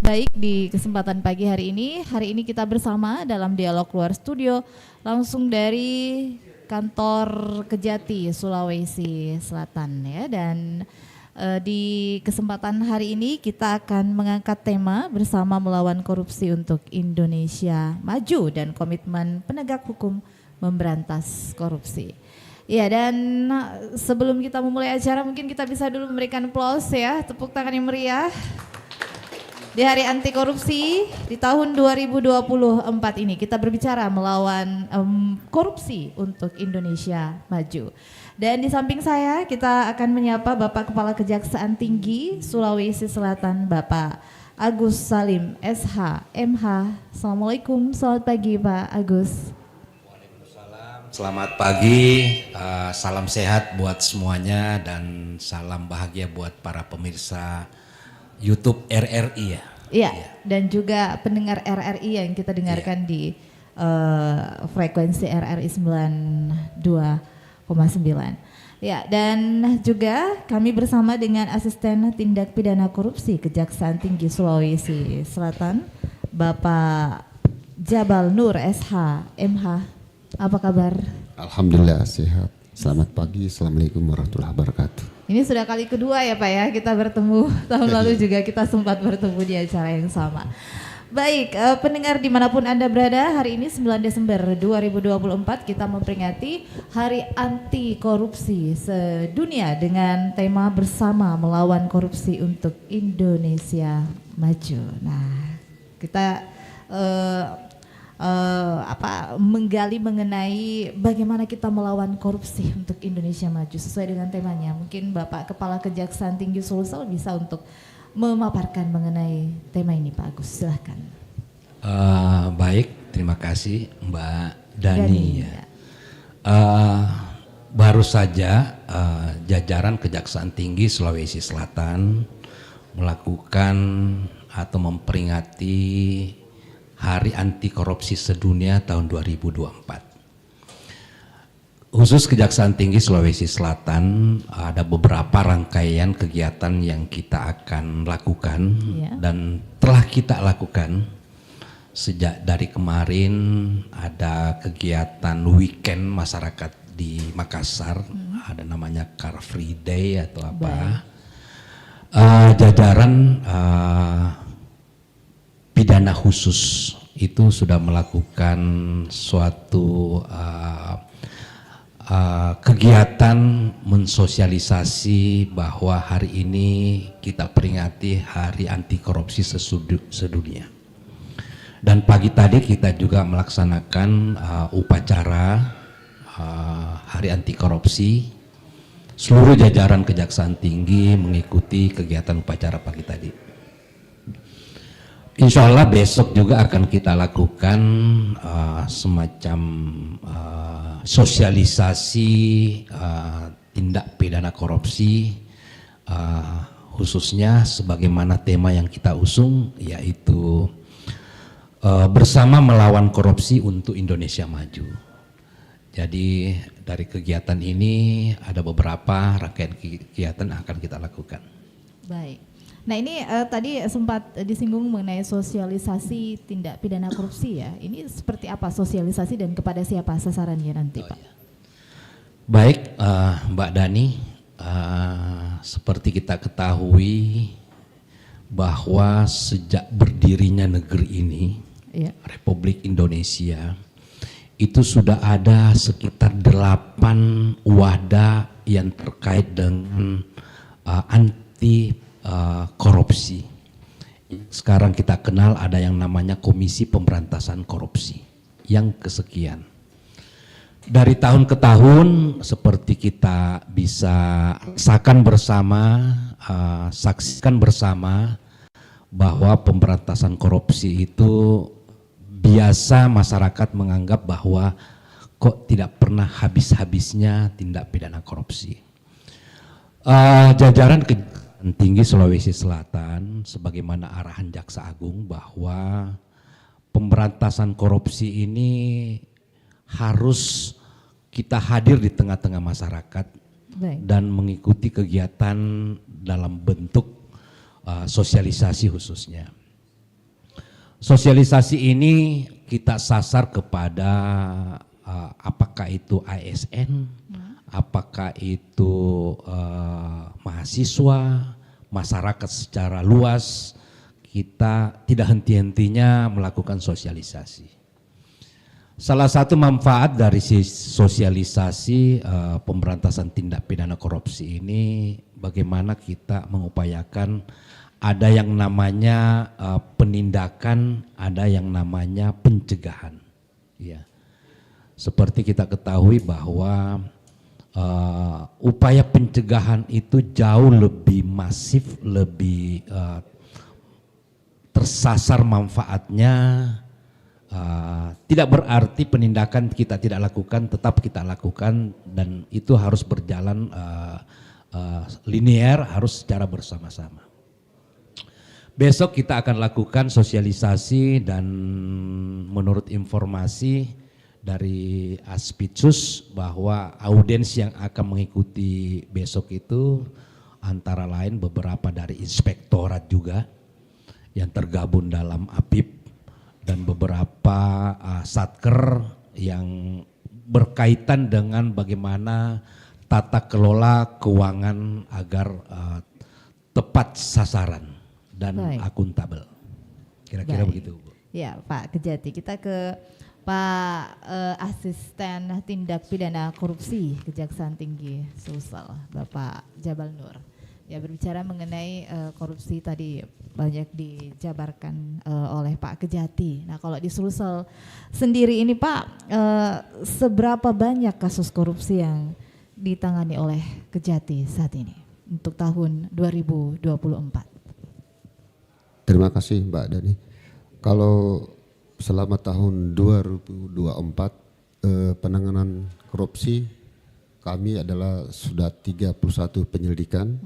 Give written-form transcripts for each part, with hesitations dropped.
Baik, di kesempatan pagi hari ini kita bersama dalam dialog luar studio langsung dari kantor Kejati, Sulawesi Selatan ya. Dan di kesempatan hari ini kita akan mengangkat tema bersama melawan korupsi untuk Indonesia maju dan komitmen penegak hukum memberantas korupsi. Ya, dan sebelum kita memulai acara mungkin kita bisa dulu memberikan aplaus ya, tepuk tangan yang meriah. Di Hari Anti Korupsi di tahun 2024 ini kita berbicara melawan korupsi untuk Indonesia maju. Dan di samping saya kita akan menyapa Bapak Kepala Kejaksaan Tinggi Sulawesi Selatan, Bapak Agus Salim SH MH. Assalamualaikum, selamat pagi Pak Agus. Waalaikumsalam, selamat pagi, salam sehat buat semuanya dan salam bahagia buat para pemirsa YouTube RRI ya. Iya, dan juga pendengar RRI yang kita dengarkan di frekuensi RRI 92,9. Ya, dan juga kami bersama dengan Asisten Tindak Pidana Korupsi Kejaksaan Tinggi Sulawesi Selatan, Bapak Jabal Nur SH MH. Apa kabar? Alhamdulillah sehat. Selamat pagi, Assalamualaikum warahmatullahi wabarakatuh. Ini sudah kali kedua ya Pak ya kita bertemu. Tahun lalu juga kita sempat bertemu di acara yang sama. Baik, pendengar dimanapun Anda berada, hari ini 9 Desember 2024 kita memperingati Hari Anti Korupsi Sedunia dengan tema bersama melawan korupsi untuk Indonesia maju. Nah, kita menggali mengenai bagaimana kita melawan korupsi untuk Indonesia maju sesuai dengan temanya. Mungkin Bapak Kepala Kejaksaan Tinggi Sulsel bisa untuk memaparkan mengenai tema ini, Pak Agus, silahkan. Baik, terima kasih Mbak Dani. Baru saja jajaran Kejaksaan Tinggi Sulawesi Selatan melakukan atau memperingati Hari Anti Korupsi Sedunia tahun 2024. Khusus Kejaksaan Tinggi Sulawesi Selatan ada beberapa rangkaian kegiatan yang kita akan lakukan dan telah kita lakukan sejak dari kemarin. Ada kegiatan weekend masyarakat di Makassar, ada namanya Car Free Day atau apa. Jajaran pidana khusus itu sudah melakukan suatu kegiatan mensosialisasi bahwa hari ini kita peringati Hari Anti Korupsi Sedunia. Dan pagi tadi kita juga melaksanakan upacara Hari Anti Korupsi. Seluruh jajaran Kejaksaan Tinggi mengikuti kegiatan upacara pagi tadi. Insya Allah besok juga akan kita lakukan semacam sosialisasi tindak pidana korupsi, khususnya sebagaimana tema yang kita usung, yaitu bersama melawan korupsi untuk Indonesia maju. Jadi dari kegiatan ini ada beberapa rangkaian kegiatan yang akan kita lakukan. Baik. Nah ini tadi sempat disinggung mengenai sosialisasi tindak pidana korupsi ya. Ini seperti apa sosialisasi dan kepada siapa sasarannya nanti Pak? Ya. Baik Mbak Dani, seperti kita ketahui bahwa sejak berdirinya negeri ini, Republik Indonesia, itu sudah ada sekitar 8 wadah yang terkait dengan anti korupsi. Sekarang kita kenal ada yang namanya Komisi Pemberantasan Korupsi yang kesekian. Dari tahun ke tahun seperti kita bisa rasakan bersama, saksikan bersama bahwa pemberantasan korupsi itu biasa masyarakat menganggap bahwa kok tidak pernah habis-habisnya tindak pidana korupsi. Jajaran Tinggi Sulawesi Selatan sebagaimana arahan Jaksa Agung bahwa pemberantasan korupsi ini harus kita hadir di tengah-tengah masyarakat dan mengikuti kegiatan dalam bentuk sosialisasi khususnya. Sosialisasi ini kita sasar kepada apakah itu ASN, apakah itu mahasiswa, masyarakat secara luas. Kita tidak henti-hentinya melakukan sosialisasi. Salah satu manfaat dari sosialisasi pemberantasan tindak pidana korupsi ini, bagaimana kita mengupayakan ada yang namanya penindakan, ada yang namanya pencegahan. Ya. Seperti kita ketahui bahwa upaya pencegahan itu jauh lebih masif, lebih tersasar manfaatnya. Tidak berarti penindakan kita tidak lakukan, tetap kita lakukan, dan itu harus berjalan linear, harus secara bersama-sama. Besok kita akan lakukan sosialisasi, dan menurut informasi dari Aspitsus bahwa audiens yang akan mengikuti besok itu antara lain beberapa dari inspektorat juga yang tergabung dalam APIP, dan beberapa satker yang berkaitan dengan bagaimana tata kelola keuangan agar tepat sasaran dan akuntabel. Kira-kira begitu, Bu. Ya, Pak Kejati, kita ke Pak Asisten Tindak Pidana Korupsi Kejaksaan Tinggi Sulsel, Bapak Jabal Nur. Ya, berbicara mengenai korupsi tadi banyak dijabarkan oleh Pak Kejati. Nah, kalau di Sulsel sendiri ini Pak, seberapa banyak kasus korupsi yang ditangani oleh Kejati saat ini untuk tahun 2024? Terima kasih Mbak Dani. Kalau selama tahun 2024 penanganan korupsi kami adalah sudah 31 penyelidikan.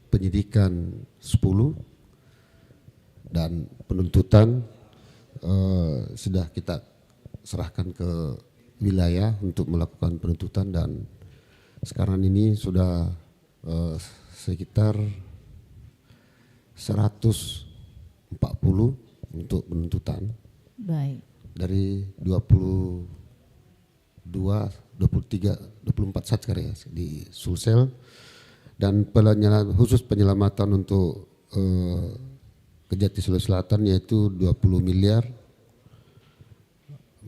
Penyidikan 10 dan penuntutan sudah kita serahkan ke wilayah untuk melakukan penuntutan, dan sekarang ini sudah sekitar 140 untuk penuntutan. Baik. Dari 24 satker ya di Sulsel. Dan khusus penyelamatan untuk Kejati Sulawesi Selatan yaitu 20 miliar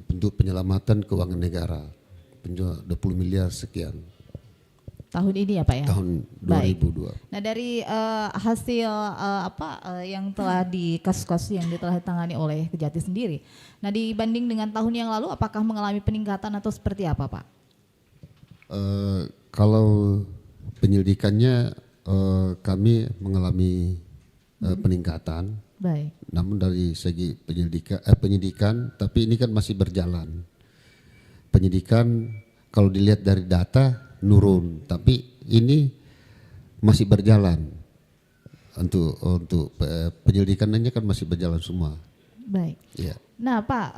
untuk penyelamatan keuangan negara, 20 miliar sekian. Tahun ini ya Pak ya? Tahun 2002. Nah, dari hasil yang telah di kasus-kasus yang telah ditangani oleh Kejati sendiri, nah dibanding dengan tahun yang lalu apakah mengalami peningkatan atau seperti apa Pak? Kalau penyelidikannya kami mengalami peningkatan. Baik. Namun dari segi penyidikan, tapi ini kan masih berjalan. Penyidikan kalau dilihat dari data nurun, tapi ini masih berjalan. Untuk penyelidikannya kan masih berjalan semua. Baik. Ya. Nah Pak,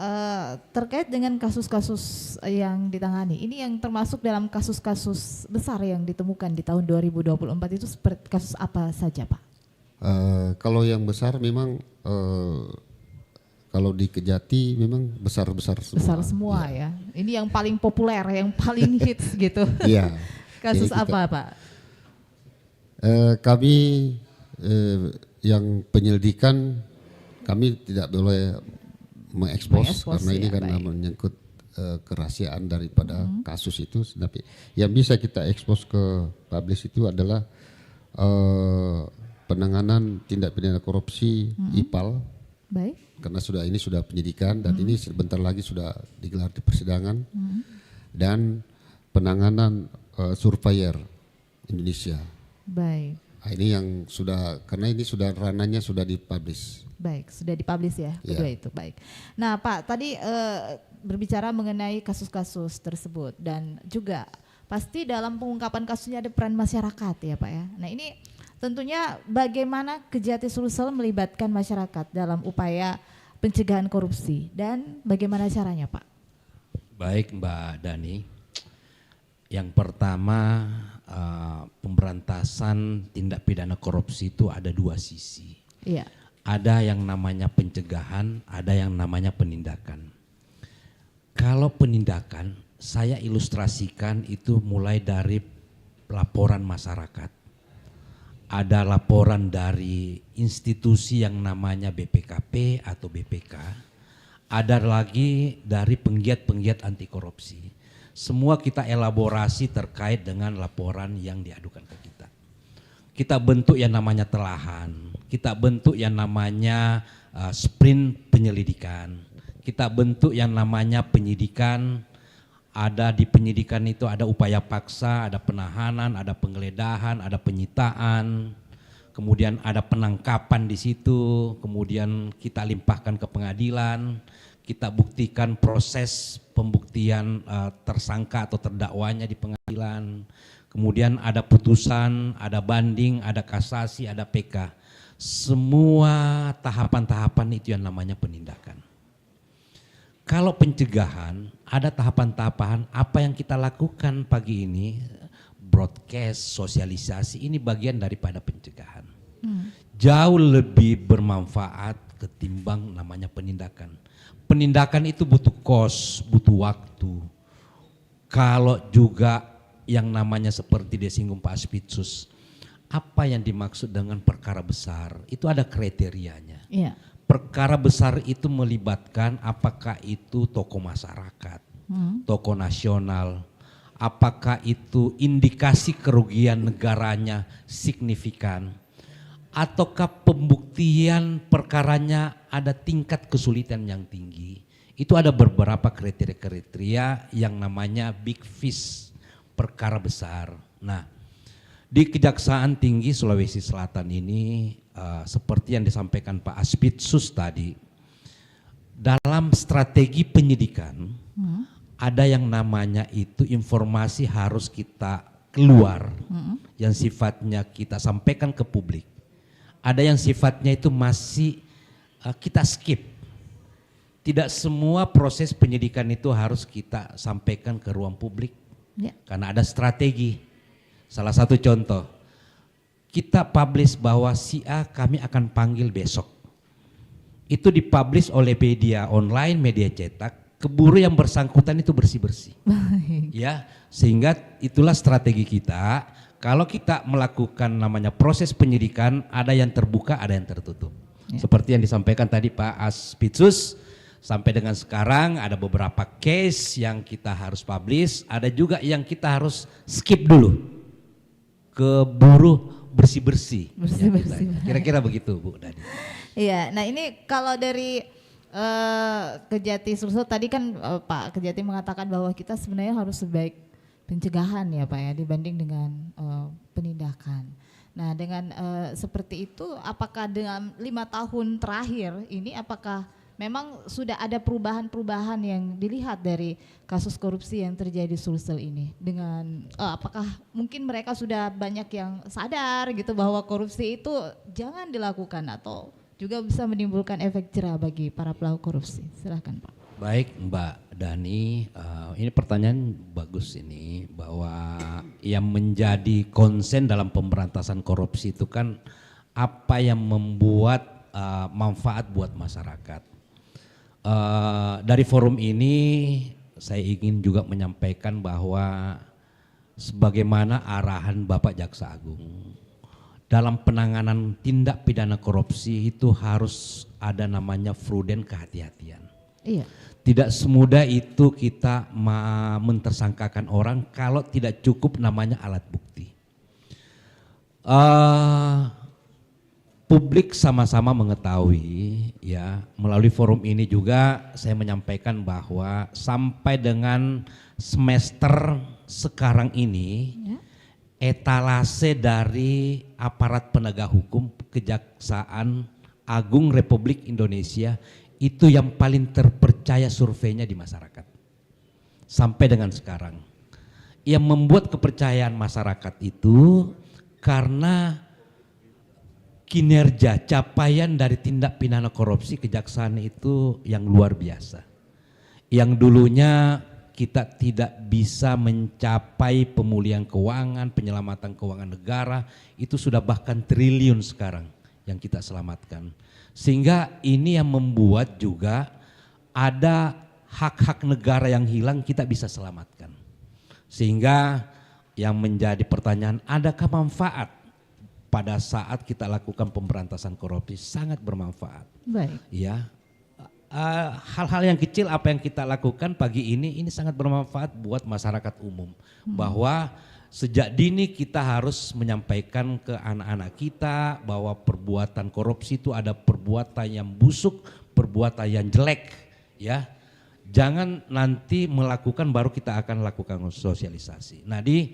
terkait dengan kasus-kasus yang ditangani, ini yang termasuk dalam kasus-kasus besar yang ditemukan di tahun 2024 itu seperti kasus apa saja Pak? Kalau yang besar memang kalau di Kejati memang besar-besar semua. Besar semua ya. Ini yang paling populer, yang paling hits gitu. Iya. Kasus apa Pak? Kami yang penyelidikan kami tidak boleh mengekspos karena ini karena menyangkut kerahasiaan daripada kasus itu. Tapi yang bisa kita ekspos ke publis itu adalah penanganan tindak pidana korupsi IPAL. Baik. Karena ini sudah penyidikan dan ini sebentar lagi sudah digelar di persidangan. Dan penanganan Surveyor Indonesia. Baik. Nah, ini yang sudah, karena ini sudah ranahnya sudah dipublish. Baik, sudah dipublish ya, kedua itu. Baik. Nah Pak, tadi berbicara mengenai kasus-kasus tersebut dan juga pasti dalam pengungkapan kasusnya ada peran masyarakat ya Pak ya. Nah ini tentunya bagaimana Kejati Sulsel melibatkan masyarakat dalam upaya pencegahan korupsi dan bagaimana caranya Pak? Baik Mbak Dani, yang pertama pemberantasan tindak pidana korupsi itu ada dua sisi. Iya. ada yang namanya pencegahan, ada yang namanya penindakan. Kalau penindakan, saya ilustrasikan itu mulai dari laporan masyarakat. Ada laporan dari institusi yang namanya BPKP atau BPK. Ada lagi dari penggiat-penggiat anti korupsi. Semua kita elaborasi terkait dengan laporan yang diadukan ke kita. Kita bentuk yang namanya telahan, kita bentuk yang namanya sprint penyelidikan, kita bentuk yang namanya penyidikan. Ada di penyidikan itu ada upaya paksa, ada penahanan, ada penggeledahan, ada penyitaan, kemudian ada penangkapan di situ, kemudian kita limpahkan ke pengadilan, kita buktikan proses pembuktian tersangka atau terdakwanya di pengadilan, kemudian ada putusan, ada banding, ada kasasi, ada PK. Semua tahapan-tahapan itu yang namanya penindakan. Kalau pencegahan, ada tahapan-tahapan apa yang kita lakukan pagi ini, broadcast, sosialisasi, ini bagian daripada pencegahan. Jauh lebih bermanfaat ketimbang namanya penindakan. Penindakan itu butuh cost, butuh waktu. Kalau juga yang namanya seperti disinggung Pak Aspitsus, apa yang dimaksud dengan perkara besar, itu ada kriterianya. Iya. Perkara besar itu melibatkan apakah itu tokoh masyarakat, tokoh nasional, apakah itu indikasi kerugian negaranya signifikan, ataukah pembuktian perkaranya ada tingkat kesulitan yang tinggi. Itu ada beberapa kriteria yang namanya big fish, perkara besar. Nah, di Kejaksaan Tinggi Sulawesi Selatan ini seperti yang disampaikan Pak Aspitsus tadi, dalam strategi penyidikan ada yang namanya itu informasi harus kita keluar, yang sifatnya kita sampaikan ke publik. Ada yang sifatnya itu masih kita skip. Tidak semua proses penyidikan itu harus kita sampaikan ke ruang publik, karena ada strategi. Salah satu contoh, kita publish bahwa si A kami akan panggil besok. Itu dipublish oleh media online, media cetak, keburu yang bersangkutan itu bersih-bersih. Ya, sehingga itulah strategi kita. Kalau kita melakukan namanya proses penyidikan, ada yang terbuka, ada yang tertutup. Seperti yang disampaikan tadi Pak Aspitsus, sampai dengan sekarang ada beberapa case yang kita harus publish, ada juga yang kita harus skip dulu. Keburu bersih-bersih. Kira-kira begitu Bu Dani. Iya, nah ini kalau dari Kejati Sulsel tadi kan Pak Kejati mengatakan bahwa kita sebenarnya harus sebaik pencegahan ya Pak ya dibanding dengan penindakan. Nah dengan seperti itu apakah dengan 5 tahun terakhir ini apakah memang sudah ada perubahan-perubahan yang dilihat dari kasus korupsi yang terjadi Sulsel ini dengan apakah mungkin mereka sudah banyak yang sadar gitu bahwa korupsi itu jangan dilakukan atau juga bisa menimbulkan efek jera bagi para pelaku korupsi. Silakan Pak. Baik Mbak Dani, ini pertanyaan bagus ini bahwa yang menjadi konsen dalam pemberantasan korupsi itu kan apa yang membuat manfaat buat masyarakat. Dari forum ini saya ingin juga menyampaikan bahwa sebagaimana arahan Bapak Jaksa Agung dalam penanganan tindak pidana korupsi itu harus ada namanya prudent, kehati-hatian. Iya. Tidak semudah itu kita mentersangkakan orang kalau tidak cukup namanya alat bukti. Publik sama-sama mengetahui ya, melalui forum ini juga saya menyampaikan bahwa sampai dengan semester sekarang ini etalase dari aparat penegak hukum Kejaksaan Agung Republik Indonesia itu yang paling terpercaya surveinya di masyarakat sampai dengan sekarang. Yang membuat kepercayaan masyarakat itu karena kinerja capaian dari tindak pidana korupsi kejaksaan itu yang luar biasa. Yang dulunya kita tidak bisa mencapai pemulihan keuangan, penyelamatan keuangan negara, itu sudah bahkan triliun sekarang yang kita selamatkan. Sehingga ini yang membuat juga ada hak-hak negara yang hilang kita bisa selamatkan. Sehingga yang menjadi pertanyaan, adakah manfaat pada saat kita lakukan pemberantasan korupsi? Sangat bermanfaat. Baik. Ya, hal-hal yang kecil apa yang kita lakukan pagi ini sangat bermanfaat buat masyarakat umum. Bahwa sejak dini kita harus menyampaikan ke anak-anak kita bahwa perbuatan korupsi itu ada perbuatan yang busuk, perbuatan yang jelek, ya. Jangan nanti melakukan baru kita akan lakukan sosialisasi. Nah di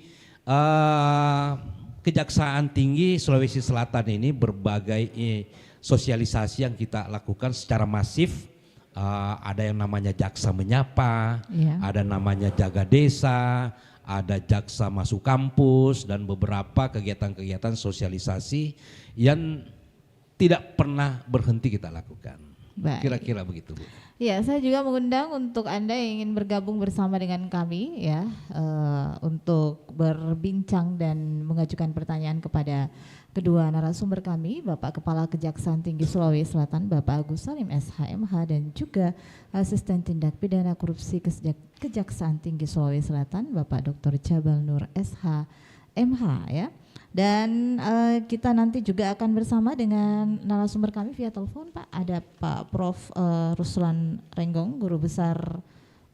Kejaksaan Tinggi Sulawesi Selatan ini berbagai sosialisasi yang kita lakukan secara masif. Ada yang namanya jaksa menyapa, ada namanya jaga desa, ada jaksa masuk kampus dan beberapa kegiatan-kegiatan sosialisasi yang tidak pernah berhenti kita lakukan. Kira-kira begitu, Bu. Ya, saya juga mengundang untuk Anda yang ingin bergabung bersama dengan kami ya, untuk berbincang dan mengajukan pertanyaan kepada kedua narasumber kami, Bapak Kepala Kejaksaan Tinggi Sulawesi Selatan, Bapak Agus Salim SH.MH, dan juga Asisten Tindak Pidana Korupsi Kejaksaan Tinggi Sulawesi Selatan, Bapak Dr. Jabal Nur SH.MH ya. Dan kita nanti juga akan bersama dengan narasumber kami via telepon, Pak. Ada Pak Prof. Ruslan Renggong, Guru Besar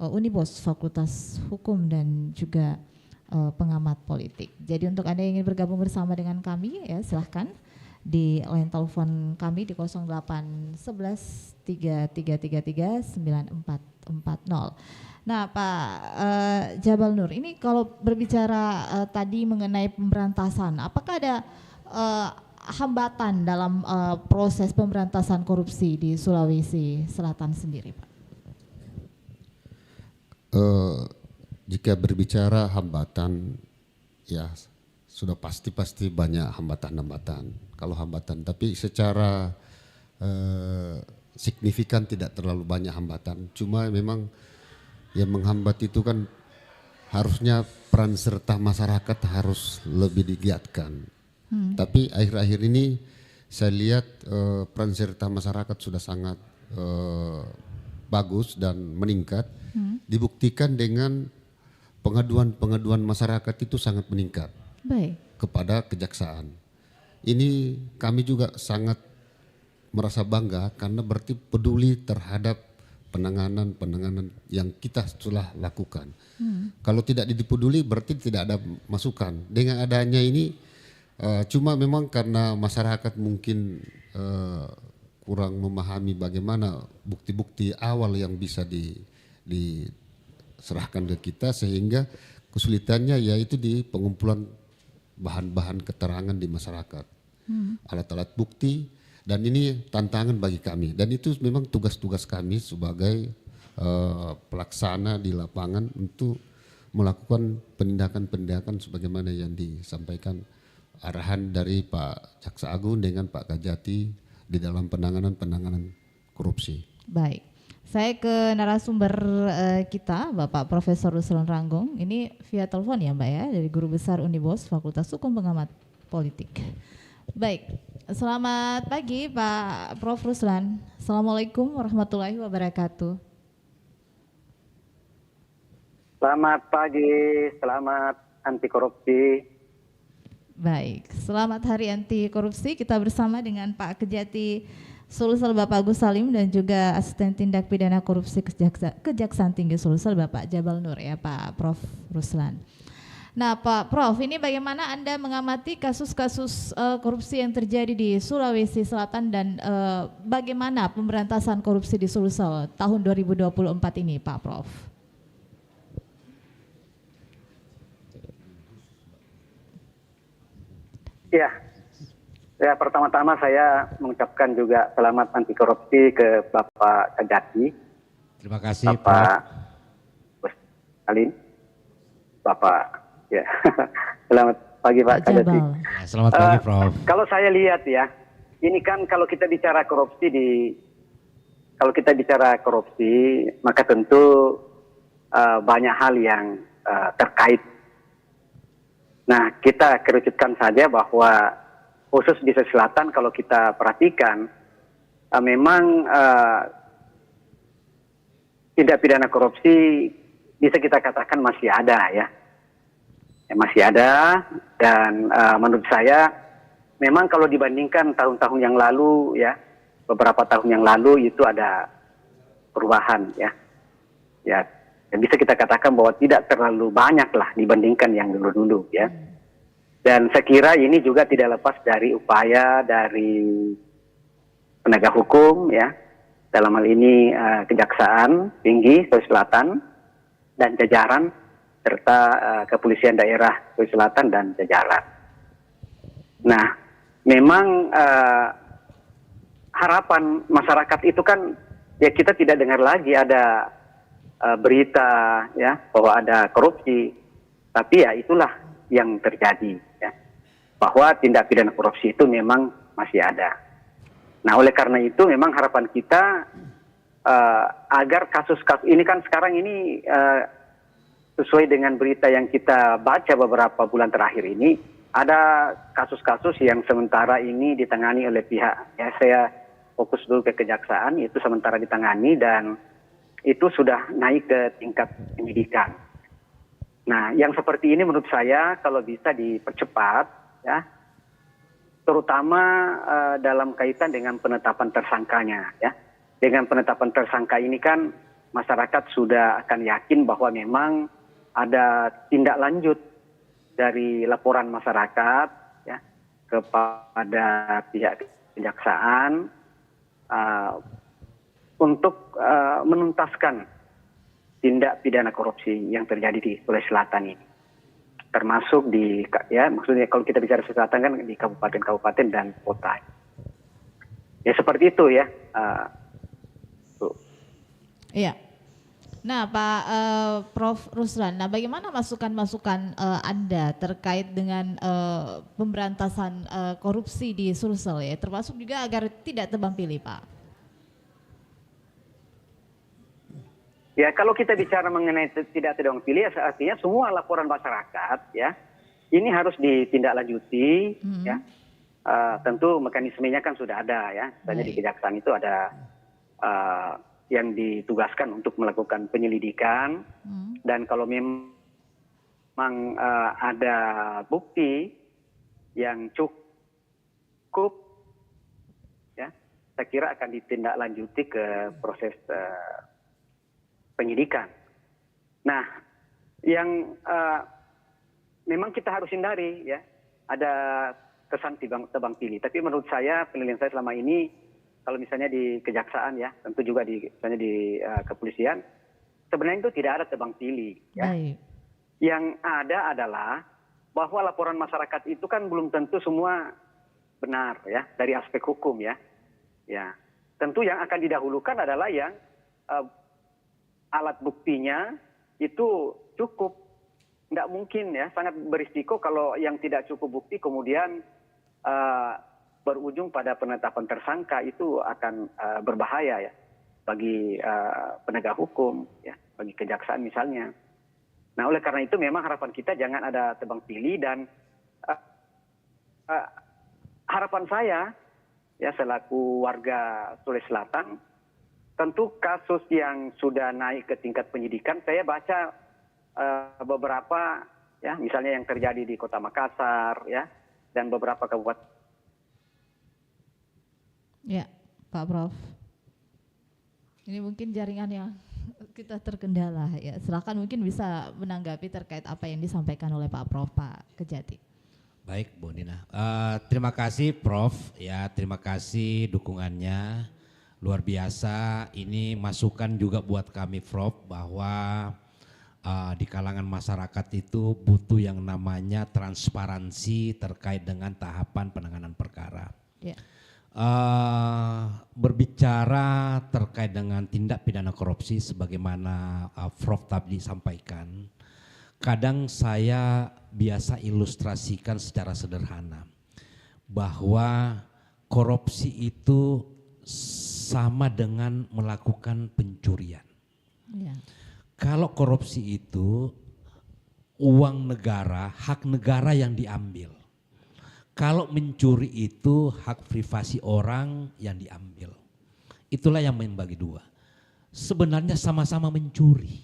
Unibos Fakultas Hukum dan juga pengamat politik. Jadi untuk Anda yang ingin bergabung bersama dengan kami ya silahkan di line telepon kami di 0811 3333 9440. Nah Pak Jabal Nur, ini kalau berbicara tadi mengenai pemberantasan, apakah ada hambatan dalam proses pemberantasan korupsi di Sulawesi Selatan sendiri, Pak? Jika berbicara hambatan, ya sudah pasti banyak hambatan-hambatan. Kalau hambatan, tapi secara signifikan tidak terlalu banyak hambatan. Cuma memang yang menghambat itu kan harusnya peran serta masyarakat harus lebih digiatkan. Tapi akhir-akhir ini saya lihat peran serta masyarakat sudah sangat bagus dan meningkat. Dibuktikan dengan pengaduan masyarakat itu sangat meningkat. Baik. Kepada kejaksaan. Ini kami juga sangat merasa bangga karena berarti peduli terhadap penanganan yang kita telah lakukan. Kalau tidak dipeduli berarti tidak ada masukan. Dengan adanya ini cuma memang karena masyarakat mungkin kurang memahami bagaimana bukti-bukti awal yang bisa diserahkan ke kita, sehingga kesulitannya yaitu di pengumpulan bahan-bahan keterangan di masyarakat, alat-alat bukti. Dan ini tantangan bagi kami, dan itu memang tugas-tugas kami sebagai pelaksana di lapangan untuk melakukan penindakan-penindakan sebagaimana yang disampaikan arahan dari Pak Jaksa Agung dengan Pak Kajati di dalam penanganan korupsi. Baik, saya ke narasumber kita, Bapak Profesor Ruslan Renggong. Ini via telepon ya Mbak ya, dari Guru Besar Unibos Fakultas Hukum Pengamat Politik. Baik, selamat pagi Pak Prof. Ruslan. Assalamualaikum warahmatullahi wabarakatuh. Selamat pagi, selamat anti korupsi. Baik, selamat hari anti korupsi. Kita bersama dengan Pak Kejati Sulsel Bapak Agus Salim dan juga Asisten Tindak Pidana Korupsi Kejaksaan Tinggi Sulsel Bapak Jabal Nur ya Pak Prof. Ruslan. Nah Pak Prof, ini bagaimana Anda mengamati kasus-kasus korupsi yang terjadi di Sulawesi Selatan dan bagaimana pemberantasan korupsi di Sulsel tahun 2024 ini Pak Prof? Ya, pertama-tama saya mengucapkan juga selamat anti korupsi ke Bapak Kajati. Terima kasih Bapak Salim, Bapak. Ya, selamat pagi Pak Kajati. Ya, selamat pagi Prof. Kalau saya lihat ya, ini kan kalau kita bicara korupsi maka tentu banyak hal yang terkait. Nah, kita kerucutkan saja bahwa khusus di Sulawesi Selatan kalau kita perhatikan memang tindak pidana korupsi bisa kita katakan masih ada ya. Masih ada, dan menurut saya memang kalau dibandingkan tahun-tahun yang lalu ya, beberapa tahun yang lalu itu ada perubahan ya. Ya, dan bisa kita katakan bahwa tidak terlalu banyak lah dibandingkan yang dulu-dulu ya. Dan saya kira ini juga tidak lepas dari upaya dari penegak hukum ya, dalam hal ini Kejaksaan Tinggi Sulawesi Selatan dan jajaran, serta Kepolisian Daerah Sulawesi Selatan dan jajaran. Nah, memang harapan masyarakat itu kan ya, kita tidak dengar lagi ada berita ya bahwa ada korupsi, tapi ya itulah yang terjadi ya, bahwa tindak pidana korupsi itu memang masih ada. Nah, oleh karena itu memang harapan kita agar kasus-kasus ini kan sekarang ini sesuai dengan berita yang kita baca beberapa bulan terakhir ini, ada kasus-kasus yang sementara ini ditangani oleh pihak, ya saya fokus dulu ke Kejaksaan, itu sementara ditangani dan itu sudah naik ke tingkat penyidikan. Nah, yang seperti ini menurut saya kalau bisa dipercepat, ya, terutama dalam kaitan dengan penetapan tersangkanya, ya. Dengan penetapan tersangka ini kan masyarakat sudah akan yakin bahwa memang ada tindak lanjut dari laporan masyarakat ya kepada pihak kejaksaan untuk menuntaskan tindak pidana korupsi yang terjadi di Sulawesi Selatan ini, termasuk di ya maksudnya kalau kita bicara Sulawesi Selatan kan di kabupaten-kabupaten dan kota. Ya seperti itu ya. Iya. Nah, Pak Prof. Ruslan, nah bagaimana masukan-masukan Anda terkait dengan pemberantasan korupsi di Sulsel ya, termasuk juga agar tidak tebang pilih, Pak? Ya, kalau kita bicara mengenai tidak tebang pilih, artinya semua laporan masyarakat ya, ini harus ditindaklanjuti ya. Tentu mekanismenya kan sudah ada ya, misalnya di Kejaksaan itu ada yang ditugaskan untuk melakukan penyelidikan, dan kalau memang ada bukti yang cukup, ya, saya kira akan ditindaklanjuti ke proses penyidikan. Nah, yang memang kita harus hindari, ya, ada kesan tebang pilih. Tapi menurut saya, penilaian saya selama ini, kalau misalnya di Kejaksaan ya, tentu juga misalnya di Kepolisian, sebenarnya itu tidak ada tebang pilih. Ya. Yang ada adalah bahwa laporan masyarakat itu kan belum tentu semua benar ya dari aspek hukum ya. Ya, tentu yang akan didahulukan adalah yang alat buktinya itu cukup. Tidak mungkin ya, sangat berisiko kalau yang tidak cukup bukti kemudian berujung pada penetapan tersangka, itu akan berbahaya ya bagi penegak hukum ya, bagi kejaksaan misalnya. Nah, oleh karena itu memang harapan kita jangan ada tebang pilih, dan harapan saya ya selaku warga Sulawesi Selatan, tentu kasus yang sudah naik ke tingkat penyidikan, saya baca beberapa ya, misalnya yang terjadi di Kota Makassar ya, dan beberapa kabupaten. Ya, Pak Prof. Ini mungkin jaringan yang kita terkendala ya. Silakan mungkin bisa menanggapi terkait apa yang disampaikan oleh Pak Prof, Pak Kejati. Baik, Bu Nina. Terima kasih Prof. Ya, terima kasih dukungannya. Luar biasa. Ini masukan juga buat kami Prof, bahwa di kalangan masyarakat itu butuh yang namanya transparansi terkait dengan tahapan penanganan perkara. Ya. Berbicara terkait dengan tindak pidana korupsi sebagaimana Prof tadi sampaikan, kadang saya biasa ilustrasikan secara sederhana bahwa korupsi itu sama dengan melakukan pencurian. Ya. Kalau korupsi itu uang negara, hak negara yang diambil. Kalau mencuri itu hak privasi orang yang diambil. Itulah yang membagi dua. Sebenarnya sama-sama mencuri.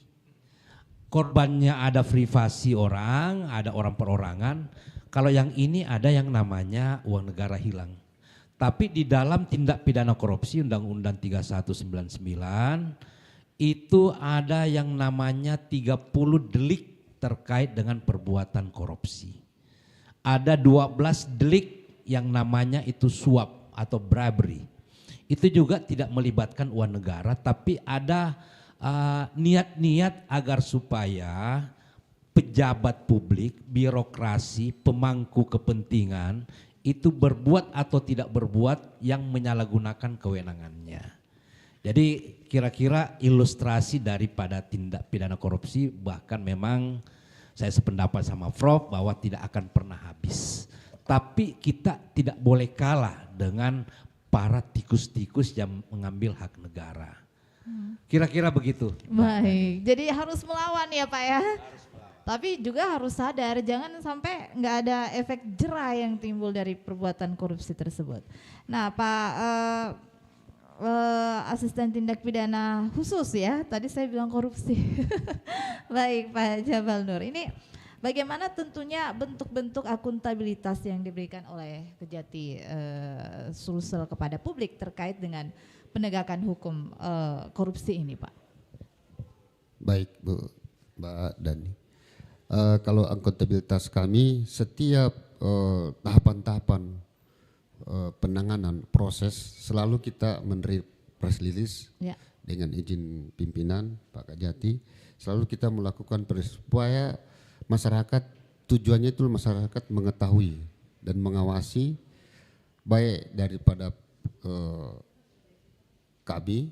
Korbannya ada privasi orang, ada orang perorangan. Kalau yang ini ada yang namanya uang negara hilang. Tapi di dalam tindak pidana korupsi Undang-Undang 3199 itu ada yang namanya 30 delik terkait dengan perbuatan korupsi. Ada 12 delik yang namanya itu suap atau bribery. Itu juga tidak melibatkan uang negara, tapi ada niat-niat agar supaya pejabat publik, birokrasi, pemangku kepentingan itu berbuat atau tidak berbuat yang menyalahgunakan kewenangannya. Jadi kira-kira ilustrasi daripada tindak pidana korupsi, bahkan memang saya sependapat sama Prof bahwa tidak akan pernah habis. Tapi kita tidak boleh kalah dengan para tikus-tikus yang mengambil hak negara. Kira-kira begitu. Baik, jadi harus melawan ya Pak ya. Tapi juga harus sadar jangan sampai nggak ada efek jera yang timbul dari perbuatan korupsi tersebut. Nah Pak asisten tindak pidana khusus ya, tadi saya bilang korupsi. Baik Pak Jabal Nur, ini bagaimana tentunya bentuk-bentuk akuntabilitas yang diberikan oleh Kejati Sulsel kepada publik terkait dengan penegakan hukum korupsi ini Pak? Baik Bu, Mbak Dani. Kalau akuntabilitas kami setiap tahapan-tahapan penanganan proses selalu kita menerima press release dengan izin pimpinan Pak Kejati, selalu kita melakukan supaya masyarakat, tujuannya itu masyarakat mengetahui dan mengawasi baik daripada kami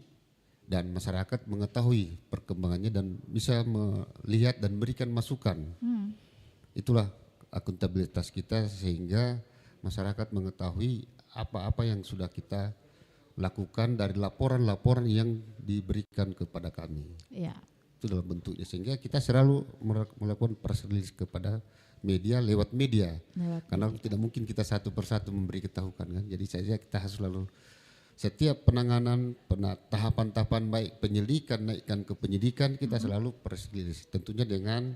dan masyarakat mengetahui perkembangannya dan bisa melihat dan berikan masukan. Itulah akuntabilitas kita sehingga masyarakat mengetahui apa-apa yang sudah kita lakukan dari laporan-laporan yang diberikan kepada kami. Ya. Itu dalam bentuknya sehingga kita selalu melakukan press release kepada media lewat media. Karena tidak mungkin kita satu persatu memberi ketahukan kan. Jadi saja kita harus selalu setiap penanganan tahapan-tahapan baik penyelidikan naikkan ke penyidikan kita selalu press release. Tentunya dengan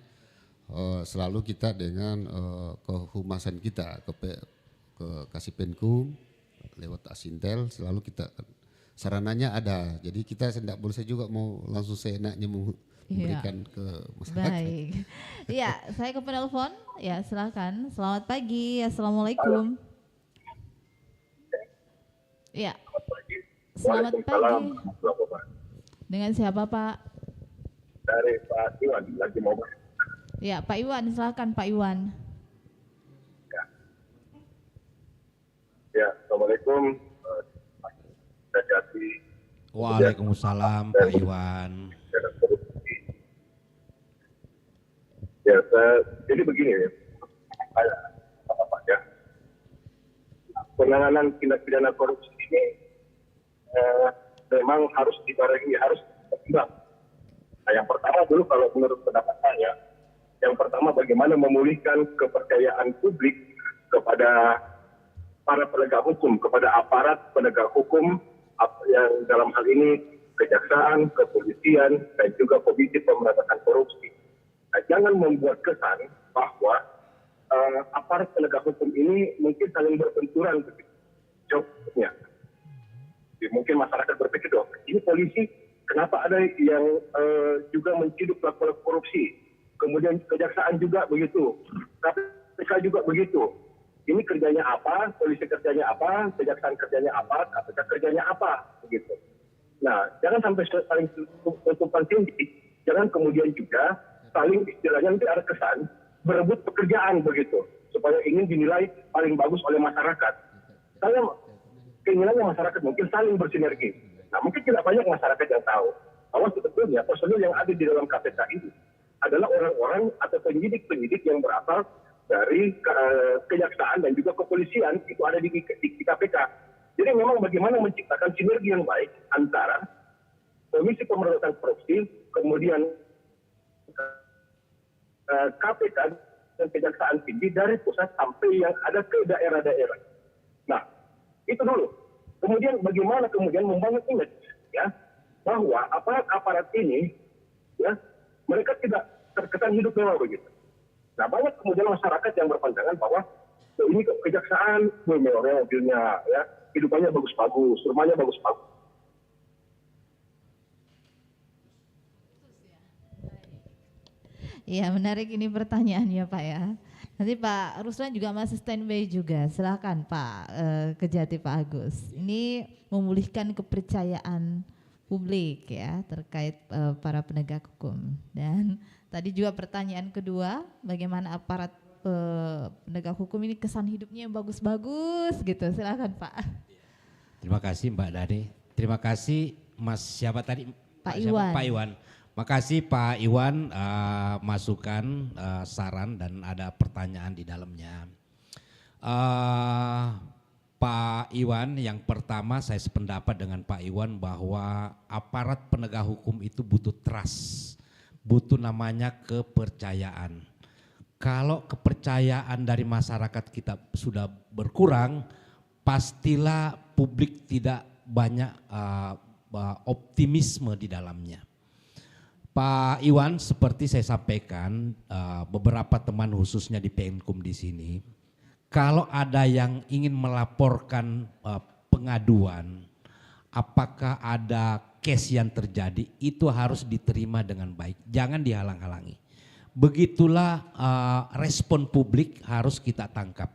selalu kita dengan kehumasan kita ke Kasipenkum lewat Asintel selalu kita sarananya ada. Jadi kita tidak boleh saya juga mau langsung seenaknya memberikan ke masyarakat. Baik. Iya, saya ke penelpon. Ya, silakan. Selamat pagi. Assalamualaikum. Iya. Selamat pagi. Dengan siapa Pak? Dari Pak Iwan lagi mau. Ya, Pak Iwan, silakan Pak Iwan. Ya, assalamualaikum. Kejati. Waalaikumsalam Pak Iwan. Ya, jadi begini ya, Pak ya. Penanganan tindak pidana korupsi ini memang harus dibarengi, harus seimbang. Nah, yang pertama dulu kalau menurut pendapat saya, yang pertama bagaimana memulihkan kepercayaan publik kepada para penegak hukum, kepada aparat penegak hukum yang dalam hal ini kejaksaan, kepolisian, dan juga Komisi Pemberantasan Korupsi. Nah, jangan membuat kesan bahwa aparat penegak hukum ini mungkin saling berbenturan begitu. Jawabnya. Mungkin masyarakat berpikir dong, ini polisi kenapa ada yang juga menciduk pelaku korupsi, kemudian kejaksaan juga begitu, KPK juga begitu. Ini kerjanya apa, polisi kerjanya apa, kejaksaan kerjanya apa, KPK kerjanya apa, begitu. Nah, jangan sampai saling tumpang tindih, jangan kemudian juga saling istilahnya nanti ada kesan berebut pekerjaan begitu, supaya ingin dinilai paling bagus oleh masyarakat. Saya keinginannya masyarakat mungkin saling bersinergi. Nah, mungkin tidak banyak masyarakat yang tahu bahwa sebetulnya personil yang ada di dalam KPK ini adalah orang-orang atau penyidik-penyidik yang berasal dari kejaksaan dan juga kepolisian itu ada di KPK. Jadi memang bagaimana menciptakan sinergi yang baik antara Komisi Pemberantasan Korupsi, kemudian KPK dan Kejaksaan Tinggi dari pusat sampai yang ada ke daerah-daerah. Nah, itu dulu. Kemudian bagaimana kemudian membangun image ya bahwa aparat-aparat ini ya mereka tidak terkesan hidup mewah begitu. Nah banyak kemudian masyarakat yang berpandangan bahwa ini kejaksaan mewah mobilnya ya, hidupannya bagus-bagus, rumahnya bagus-bagus. Iya menarik ini pertanyaannya Pak ya. Nanti Pak Ruslan juga masih standby juga. Silahkan Pak Kejati Pak Agus. Ini memulihkan kepercayaan publik ya terkait para penegak hukum. Dan tadi juga pertanyaan kedua, bagaimana aparat penegak hukum ini kesan hidupnya yang bagus-bagus gitu. Silahkan Pak. Terima kasih Mbak Dani. Terima kasih Mas siapa tadi? Pak Iwan. Pak Iwan. Makasih Pak Iwan masukan, saran dan ada pertanyaan di dalamnya. Pak Iwan, yang pertama saya sependapat dengan Pak Iwan bahwa aparat penegak hukum itu butuh trust, butuh namanya kepercayaan. Kalau kepercayaan dari masyarakat kita sudah berkurang, pastilah publik tidak banyak optimisme di dalamnya. Pak Iwan, seperti saya sampaikan, beberapa teman khususnya di Penkum di sini, kalau ada yang ingin melaporkan pengaduan, apakah ada case yang terjadi, itu harus diterima dengan baik, jangan dihalang-halangi. Begitulah respon publik harus kita tangkap.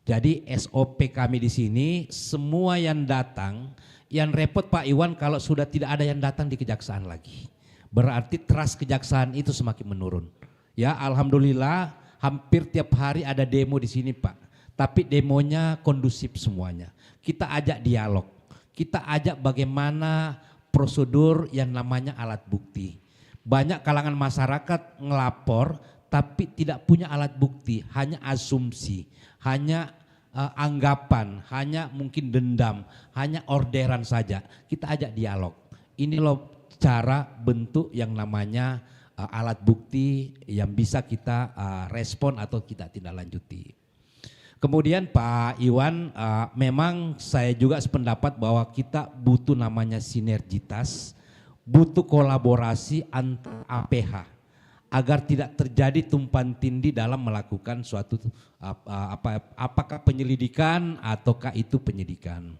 Jadi SOP kami di sini, semua yang datang, yang repot Pak Iwan kalau sudah tidak ada yang datang di kejaksaan lagi. Berarti trust kejaksaan itu semakin menurun. Ya alhamdulillah hampir tiap hari ada demo di sini Pak. Tapi demonya kondusif semuanya. Kita ajak dialog. Kita ajak bagaimana prosedur yang namanya alat bukti. Banyak kalangan masyarakat ngelapor tapi tidak punya alat bukti. Hanya asumsi, hanya anggapan, hanya mungkin dendam, hanya orderan saja. Kita ajak dialog. Ini loh cara bentuk yang namanya alat bukti yang bisa kita respon atau kita tindak lanjuti. Kemudian Pak Iwan, memang saya juga sependapat bahwa kita butuh namanya sinergitas, butuh kolaborasi antar APH agar tidak terjadi tumpang tindih dalam melakukan suatu apakah penyelidikan ataukah itu penyidikan.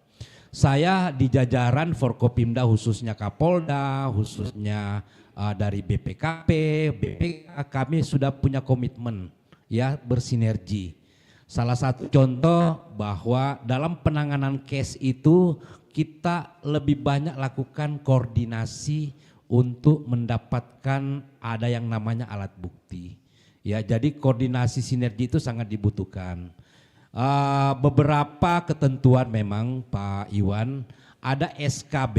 Saya di jajaran Forkopimda khususnya Kapolda, khususnya dari BPKP, kami sudah punya komitmen ya bersinergi. Salah satu contoh bahwa dalam penanganan case itu kita lebih banyak lakukan koordinasi untuk mendapatkan ada yang namanya alat bukti. Ya, jadi koordinasi sinergi itu sangat dibutuhkan. Beberapa ketentuan memang Pak Iwan, ada SKB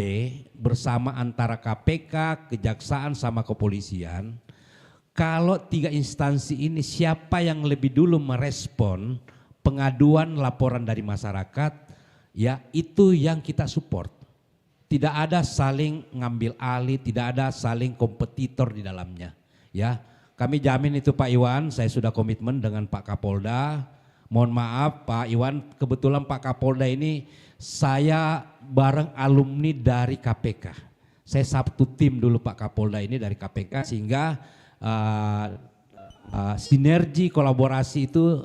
bersama antara KPK, Kejaksaan sama Kepolisian. Kalau tiga instansi ini siapa yang lebih dulu merespon pengaduan laporan dari masyarakat, ya itu yang kita support. Tidak ada saling ngambil alih, tidak ada saling kompetitor di dalamnya. Ya, kami jamin itu Pak Iwan, saya sudah komitmen dengan Pak Kapolda. Mohon maaf Pak Iwan, kebetulan Pak Kapolda ini saya bareng alumni dari KPK. Saya satu tim dulu Pak Kapolda ini dari KPK sehingga sinergi kolaborasi itu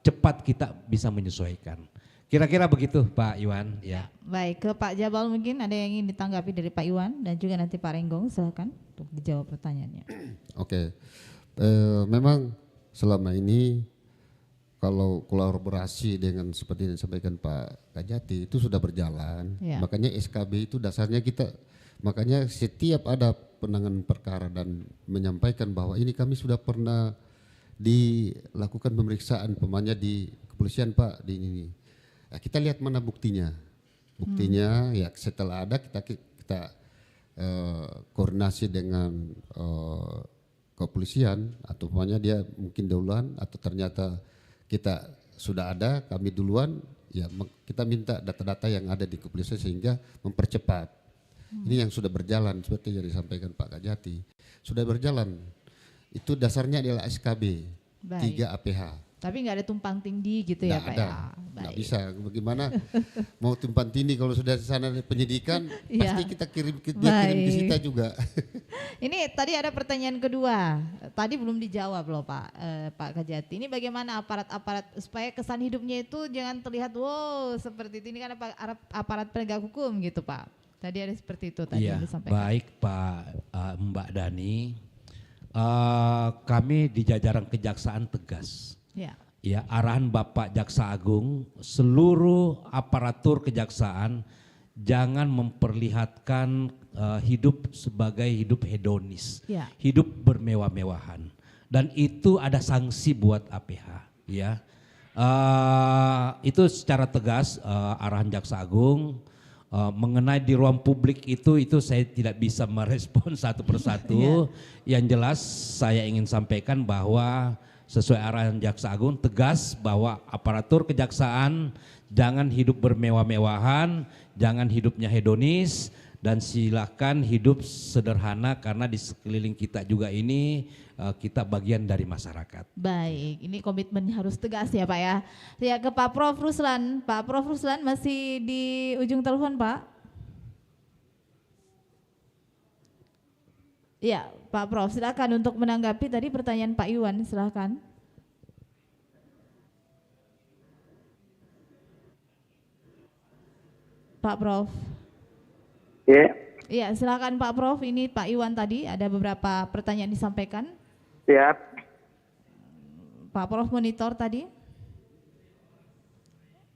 cepat kita bisa menyesuaikan. Kira-kira begitu Pak Iwan ya. Baik, ke Pak Jabal mungkin ada yang ingin ditanggapi dari Pak Iwan dan juga nanti Pak Renggong, silakan untuk dijawab pertanyaannya. Oke, memang selama ini kalau kolaborasi dengan seperti yang disampaikan Pak Kajati itu sudah berjalan. Ya. Makanya SKB itu dasarnya kita, makanya setiap ada penanganan perkara dan menyampaikan bahwa ini kami sudah pernah dilakukan pemeriksaan pemanya di kepolisian Pak di ini. Nah, kita lihat mana buktinya. Buktinya ya setelah ada kita koordinasi dengan kepolisian atau pemanya dia mungkin duluan atau ternyata kita sudah ada, kami duluan, ya kita minta data-data yang ada di kepolisian sehingga mempercepat. Ini yang sudah berjalan seperti yang disampaikan Pak Kajati. Sudah berjalan, itu dasarnya adalah SKB, 3 APH. Tapi nggak ada tumpang tindih gitu ya Pak ada, ya? nggak Baik. bisa. Bagaimana mau tumpang tindih kalau sudah di sana penyidikan, Iya. pasti kita kirim dia kirim ke Baik. kita juga. Ini tadi ada pertanyaan kedua, tadi belum dijawab loh Pak Pak Kajati. Ini bagaimana aparat-aparat supaya kesan hidupnya itu jangan terlihat wow seperti itu. Ini kan aparat penegak hukum gitu Pak. Tadi ada seperti itu tadi yang Iya, disampaikan. baik Mbak Dani. Kami di jajaran kejaksaan tegas. Ya. Ya, arahan Bapak Jaksa Agung, seluruh aparatur kejaksaan jangan memperlihatkan hidup sebagai hidup hedonis, Ya. hidup bermewah-mewahan, dan itu ada sanksi buat APH. Ya, itu secara tegas arahan Jaksa Agung. Mengenai di ruang publik itu saya tidak bisa merespon satu persatu. Yang jelas saya ingin sampaikan bahwa sesuai arahan Jaksa Agung tegas bahwa aparatur kejaksaan jangan hidup bermewah-mewahan, jangan hidupnya hedonis, dan silakan hidup sederhana karena di sekeliling kita juga ini kita bagian dari masyarakat. Baik, ini komitmen harus tegas ya Pak ya. Ya ke Pak Prof Ruslan. Pak Prof Ruslan masih di ujung telepon Pak. Ya Pak Prof silakan untuk menanggapi tadi pertanyaan Pak Iwan, silakan. Pak Prof. Ya, Iya silakan Pak Prof, ini Pak Iwan tadi ada beberapa pertanyaan disampaikan. siap. Pak Prof monitor tadi.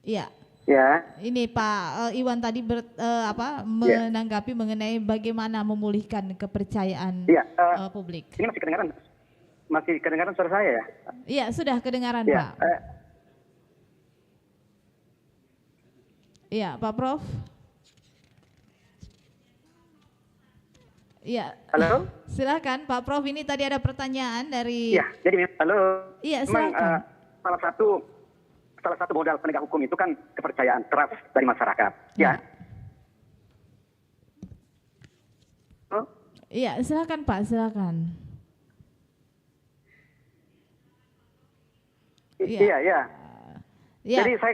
Iya. Ya, Ini Pak Iwan tadi menanggapi mengenai bagaimana memulihkan kepercayaan ya. publik. Ini masih kedengaran suara saya ya? Iya sudah kedengaran Ya, Pak. Iya Pak Prof. Iya. halo. Silakan Pak Prof. Ini tadi ada pertanyaan dari. Ya, jadi halo. Iya Memang silakan. salah satu modal penegak hukum itu kan kepercayaan trust dari masyarakat. Ya. Oh, Iya silakan Pak, silakan. Iya. iya, iya. Iya. Jadi saya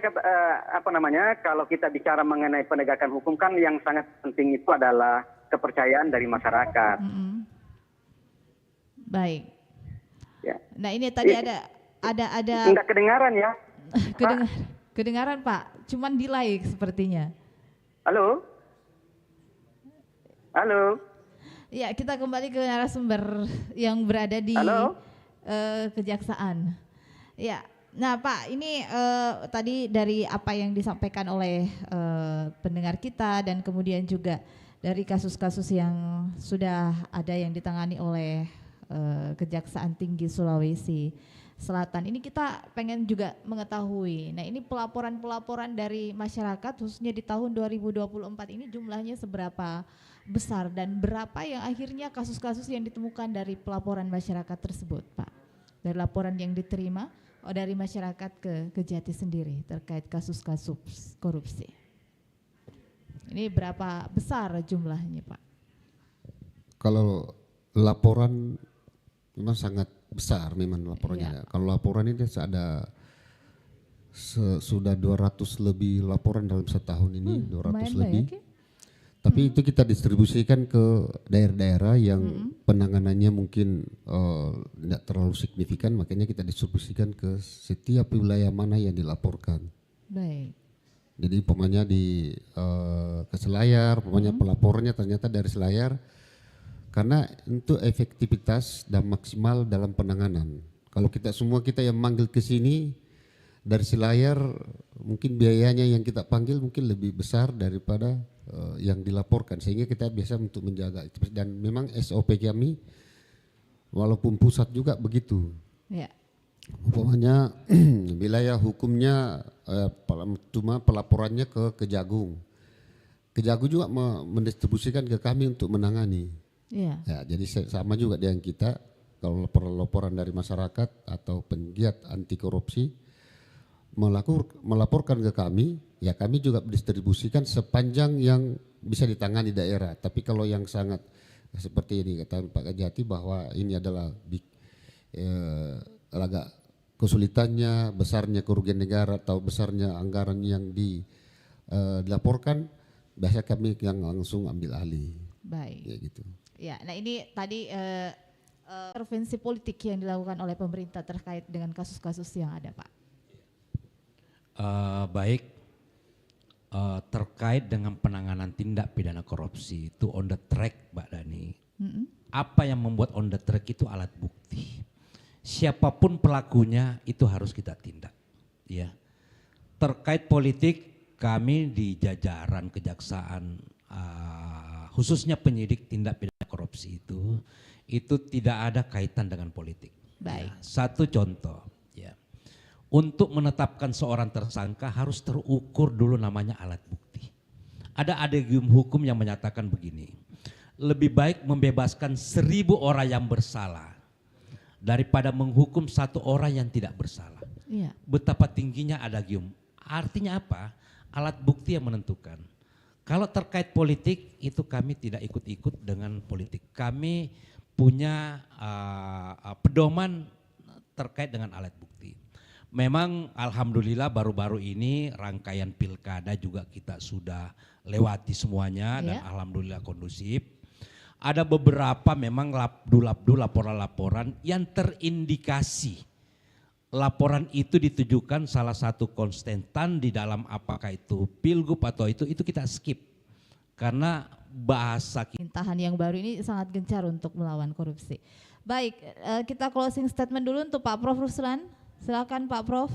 kalau kita bicara mengenai penegakan hukum kan yang sangat penting itu adalah kepercayaan dari masyarakat. Baik. Ya. Nah ini tadi ada Enggak kedengaran ya? kedengaran Pak, cuman delay sepertinya. Halo? Halo? Ya kita kembali ke narasumber yang berada di Halo? kejaksaan. Ya, nah Pak ini tadi dari apa yang disampaikan oleh pendengar kita dan kemudian juga dari kasus-kasus yang sudah ada yang ditangani oleh Kejaksaan Tinggi Sulawesi Selatan. Ini kita pengen juga mengetahui. Nah, ini pelaporan-pelaporan dari masyarakat khususnya di tahun 2024 ini jumlahnya seberapa besar dan berapa yang akhirnya kasus-kasus yang ditemukan dari pelaporan masyarakat tersebut, Pak? Dari laporan yang diterima dari masyarakat ke Kejati sendiri terkait kasus-kasus korupsi. Ini berapa besar jumlahnya, Pak? Kalau laporan memang sangat besar memang laporannya. Kalau laporan ini ada sudah 200 lebih laporan dalam setahun ini, 200 lebih. Banyak, ya? Tapi itu kita distribusikan ke daerah-daerah yang penanganannya mungkin tidak terlalu signifikan, makanya kita distribusikan ke setiap wilayah mana yang dilaporkan. Baik. Jadi umpamanya ke Selayar, umpamanya pelapornya ternyata dari Selayar, karena untuk efektivitas dan maksimal dalam penanganan. Kalau kita yang manggil ke sini dari Selayar, mungkin biayanya yang kita panggil mungkin lebih besar daripada yang dilaporkan, sehingga kita biasa untuk menjaga. Dan memang SOP kami, walaupun pusat juga begitu. Ya. Umpamanya wilayah hukumnya cuma pelaporannya ke Kejagung. Kejagung juga mendistribusikan ke kami untuk menangani. Iya. Ya, jadi sama juga dengan kita, kalau laporan dari masyarakat atau penggiat anti korupsi melaporkan ke kami, ya kami juga distribusikan sepanjang yang bisa ditangani daerah. Tapi kalau yang sangat seperti ini kata Pak Kajati bahwa ini adalah agak kesulitannya, besarnya kerugian negara atau besarnya anggaran yang dilaporkan, biasa kami yang langsung ambil alih. Baik. Ya gitu. Ya, nah ini tadi intervensi politik yang dilakukan oleh pemerintah terkait dengan kasus-kasus yang ada, Pak. Baik, terkait dengan penanganan tindak pidana korupsi itu on the track, Mbak Dani. Apa yang membuat on the track itu alat bukti. Siapapun pelakunya itu harus kita tindak. Ya. Terkait politik, kami di jajaran kejaksaan, khususnya penyidik tindak pidana korupsi itu tidak ada kaitan dengan politik. Baik. Ya, satu contoh, ya, untuk menetapkan seorang tersangka harus terukur dulu namanya alat bukti. Ada adigium hukum yang menyatakan begini, lebih baik membebaskan 1000 orang yang bersalah daripada menghukum 1 orang yang tidak bersalah. Iya. Betapa tingginya adagium. Artinya apa? Alat bukti yang menentukan. Kalau terkait politik itu kami tidak ikut-ikut dengan politik. Kami punya pedoman terkait dengan alat bukti. Memang alhamdulillah baru-baru ini rangkaian pilkada juga kita sudah lewati semuanya dan alhamdulillah kondusif. Ada beberapa memang labdu-labdu laporan-laporan yang terindikasi laporan itu ditujukan salah satu konstantan di dalam apakah itu pilgub atau itu kita skip. Karena bahasa pemerintahan yang baru ini sangat gencar untuk melawan korupsi. Baik, kita closing statement dulu untuk Pak Prof. Ruslan. Silakan Pak Prof.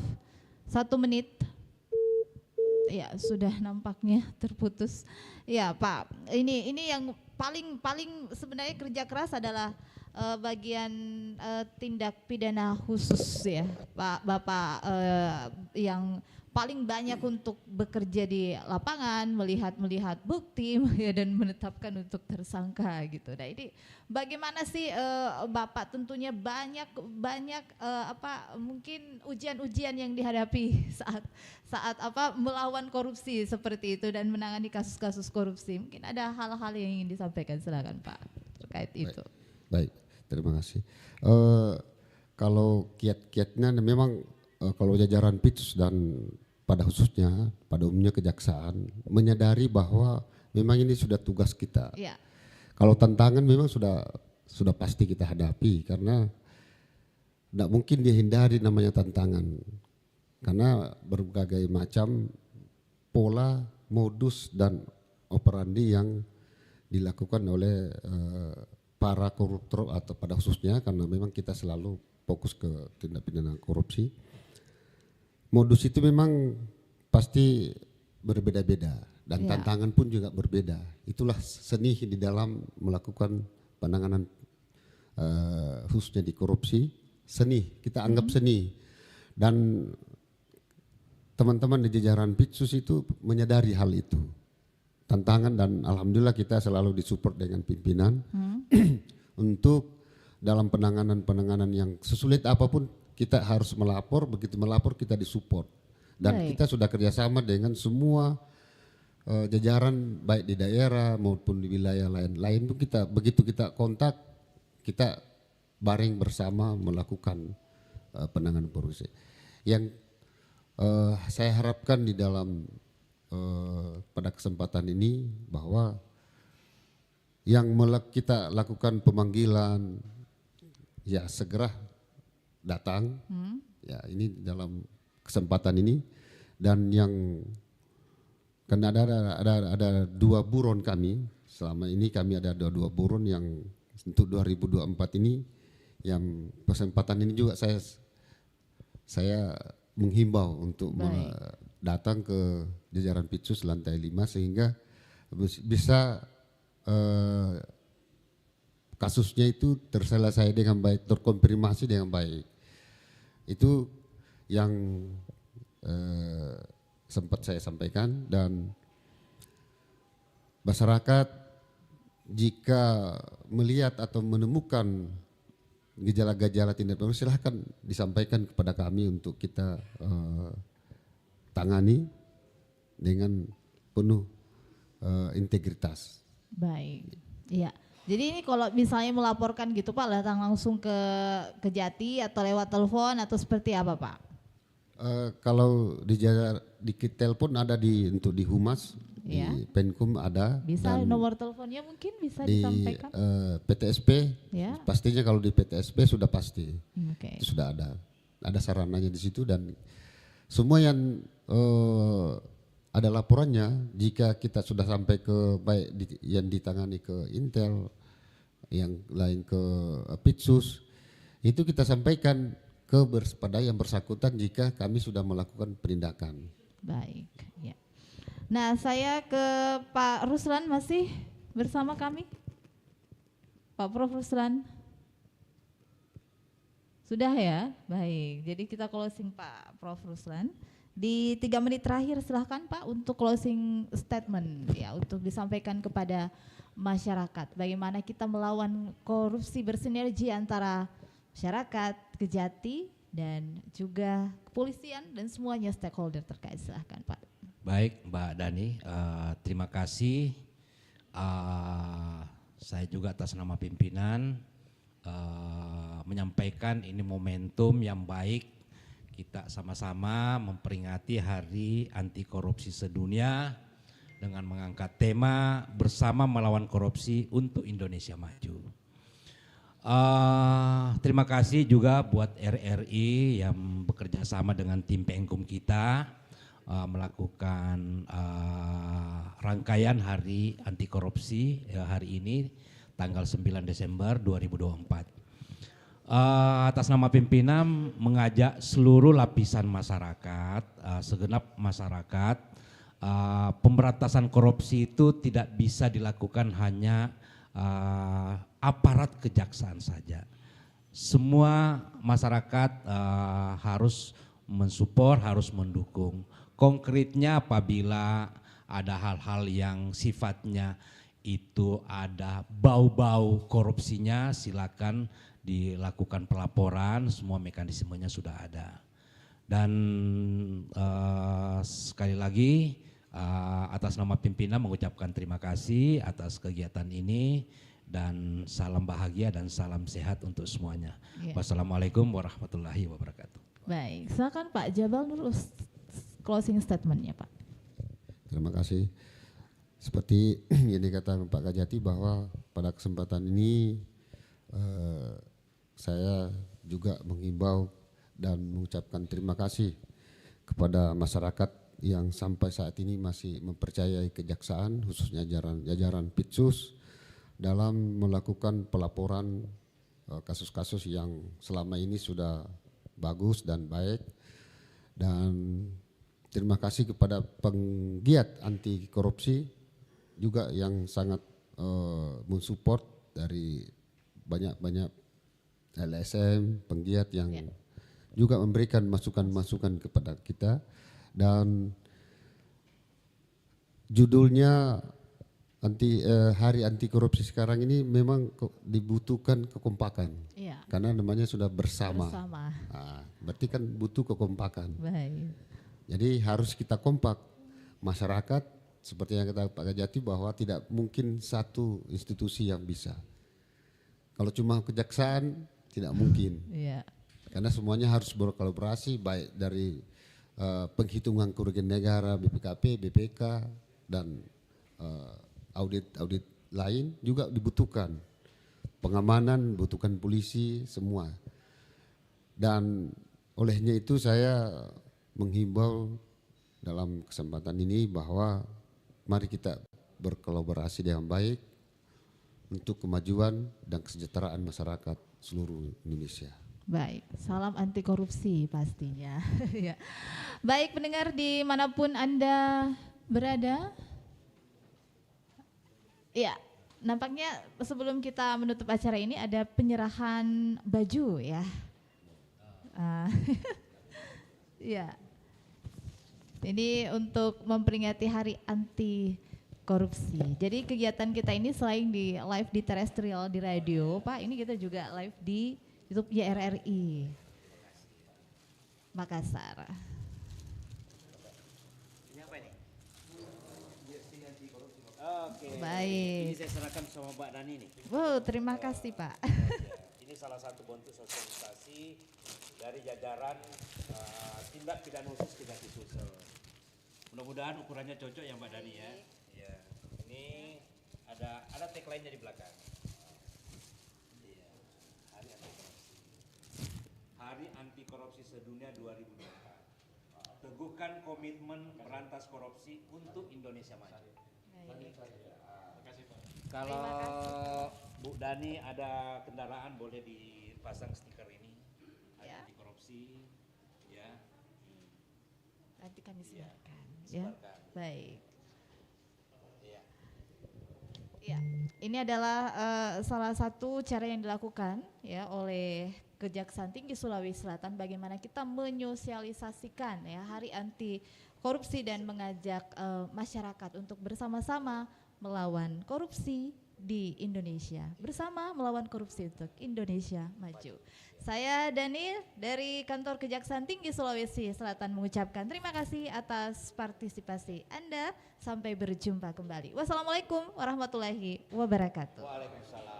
1 menit. Ya, sudah nampaknya terputus. Ya, Pak. Ini yang paling sebenarnya kerja keras adalah bagian tindak pidana khusus ya, Pak Bapak, yang paling banyak untuk bekerja di lapangan, melihat bukti ya, dan menetapkan untuk tersangka gitu. Nah ini bagaimana sih Bapak, tentunya banyak mungkin ujian-ujian yang dihadapi saat melawan korupsi seperti itu dan menangani kasus-kasus korupsi. Mungkin ada hal-hal yang ingin disampaikan, silakan Pak terkait itu. Baik, terima kasih. Kalau kiat-kiatnya memang kalau jajaran PITS dan pada khususnya pada umumnya kejaksaan menyadari bahwa memang ini sudah tugas kita. Ya. Kalau tantangan memang sudah pasti kita hadapi karena tidak mungkin dihindari namanya tantangan karena berbagai macam pola, modus dan operandi yang dilakukan oleh para koruptor atau pada khususnya karena memang kita selalu fokus ke tindak pidana korupsi. Modus itu memang pasti berbeda-beda dan tantangan pun juga berbeda. Itulah seni di dalam melakukan penanganan khususnya di korupsi. Seni, kita anggap seni. Dan teman-teman di jajaran Pitsus itu menyadari hal itu. Tantangan dan alhamdulillah kita selalu disupport dengan pimpinan untuk dalam penanganan yang sesulit apapun kita harus melapor, begitu melapor kita disupport dan kita sudah kerjasama dengan semua jajaran baik di daerah maupun di wilayah lain pun kita begitu kita kontak kita bareng bersama melakukan penanganan korupsi. Yang saya harapkan di dalam pada kesempatan ini bahwa yang kita lakukan pemanggilan ya segera datang ya ini dalam kesempatan ini dan yang karena ada 2 buron kami selama ini kami ada 2 buron yang untuk 2024 ini yang kesempatan ini juga saya menghimbau untuk datang ke jajaran Pitsus lantai 5 sehingga bisa kasusnya itu terselesai dengan baik, terkonfirmasi dengan baik. Itu yang sempat saya sampaikan dan masyarakat jika melihat atau menemukan gejala-gejala tindak pidana silahkan disampaikan kepada kami untuk kita tangani dengan penuh integritas. Baik, ya. Jadi ini kalau misalnya melaporkan gitu Pak, datang langsung ke Kejati atau lewat telepon atau seperti apa Pak? Kalau di telepon ada untuk di Humas, Ya. di Penkum ada. Bisa dan nomor teleponnya mungkin bisa di disampaikan? PTSP, Ya. pastinya kalau di PTSP sudah pasti. Oke. Itu sudah ada sarananya di situ, dan semua yang ada laporannya, jika kita sudah sampai ke yang ditangani ke Intel, yang lain ke Pitsus, itu kita sampaikan pada yang bersangkutan jika kami sudah melakukan penindakan. Baik, ya. Nah, saya ke Pak Ruslan, masih bersama kami? Pak Prof Ruslan? Sudah ya? Baik, jadi kita closing Pak Prof Ruslan. Di 3 menit terakhir silahkan Pak untuk closing statement ya, untuk disampaikan kepada masyarakat. Bagaimana kita melawan korupsi bersinergi antara masyarakat, Kejati, dan juga kepolisian dan semuanya stakeholder terkait. Silahkan Pak. Baik Mbak Dani, terima kasih. Saya juga atas nama pimpinan menyampaikan ini momentum yang baik, kita sama-sama memperingati Hari Anti Korupsi Sedunia dengan mengangkat tema bersama melawan korupsi untuk Indonesia Maju. Terima kasih juga buat RRI yang bekerja sama dengan tim Penkum kita melakukan rangkaian Hari Anti Korupsi hari ini tanggal 9 Desember 2024. Atas nama pimpinan mengajak seluruh lapisan masyarakat, segenap masyarakat, pemberantasan korupsi itu tidak bisa dilakukan hanya aparat kejaksaan saja. Semua masyarakat harus mensupport, harus mendukung. Konkretnya apabila ada hal-hal yang sifatnya itu ada bau-bau korupsinya, silakan dilakukan pelaporan, semua mekanismenya sudah ada. Dan sekali lagi atas nama pimpinan mengucapkan terima kasih atas kegiatan ini dan salam bahagia dan salam sehat untuk semuanya. Ya. Wassalamualaikum warahmatullahi wabarakatuh. Baik, silakan Pak Jabal dulu closing statementnya Pak. Terima kasih. Seperti yang dikatakan Pak Kejati bahwa pada kesempatan ini saya juga menghimbau dan mengucapkan terima kasih kepada masyarakat yang sampai saat ini masih mempercayai kejaksaan, khususnya jajaran Pitsus, dalam melakukan pelaporan kasus-kasus yang selama ini sudah bagus dan baik. Dan terima kasih kepada penggiat anti korupsi juga yang sangat mensupport dari banyak LSM, penggiat yang juga memberikan masukan-masukan kepada kita. Dan judulnya Hari Anti Korupsi sekarang ini memang dibutuhkan kekompakan, karena namanya sudah bersama. Nah, berarti kan butuh kekompakan. Baik. Jadi harus kita kompak, masyarakat seperti yang kata Pak Kejati bahwa tidak mungkin satu institusi yang bisa. Kalau cuma kejaksaan tidak mungkin, karena semuanya harus berkolaborasi, baik dari penghitungan kerugian negara, BPKP, BPK, dan audit lain juga dibutuhkan. Pengamanan, butuhkan polisi, semua. Dan olehnya itu saya menghimbau dalam kesempatan ini bahwa mari kita berkolaborasi dengan baik untuk kemajuan dan kesejahteraan masyarakat seluruh Indonesia. Baik, salam anti korupsi pastinya. Ya. Baik pendengar dimanapun Anda berada. Ya, nampaknya sebelum kita menutup acara ini ada penyerahan baju ya. Ya. Ini untuk memperingati Hari Anti Korupsi. Jadi kegiatan kita ini selain di live di terestrial di radio, Pak, ini kita juga live di YouTube RRI Makassar. Ini apa ini? Oke. Baik. Ini saya serahkan sama Mbak Dani nih. Wow, terima kasih Pak. Ini salah satu bentuk sosialisasi dari jajaran tindak pidana khusus Kejati Sulsel. Mudah-mudahan ukurannya cocok ya Mbak Dani ya. Iya. Ini ada tagline-nya di belakang. Iya. Hari Anti Korupsi Sedunia 2024. Teguhkan komitmen berantas korupsi untuk Indonesia maju. Kalau Bu Dani ada kendaraan boleh dipasang stiker ini, Ya. anti korupsi, ya. Nanti kami sebarkan. Ya. Sebarkan. Baik. Iya. Ya, ini adalah salah satu cara yang dilakukan ya oleh Kejaksaan Tinggi Sulawesi Selatan bagaimana kita menyosialisasikan ya Hari Anti Korupsi dan mengajak masyarakat untuk bersama-sama melawan korupsi di Indonesia. Bersama melawan korupsi untuk Indonesia maju. Saya Dani dari Kantor Kejaksaan Tinggi Sulawesi Selatan mengucapkan terima kasih atas partisipasi Anda. Sampai berjumpa kembali. Wassalamualaikum warahmatullahi wabarakatuh. Waalaikumsalam.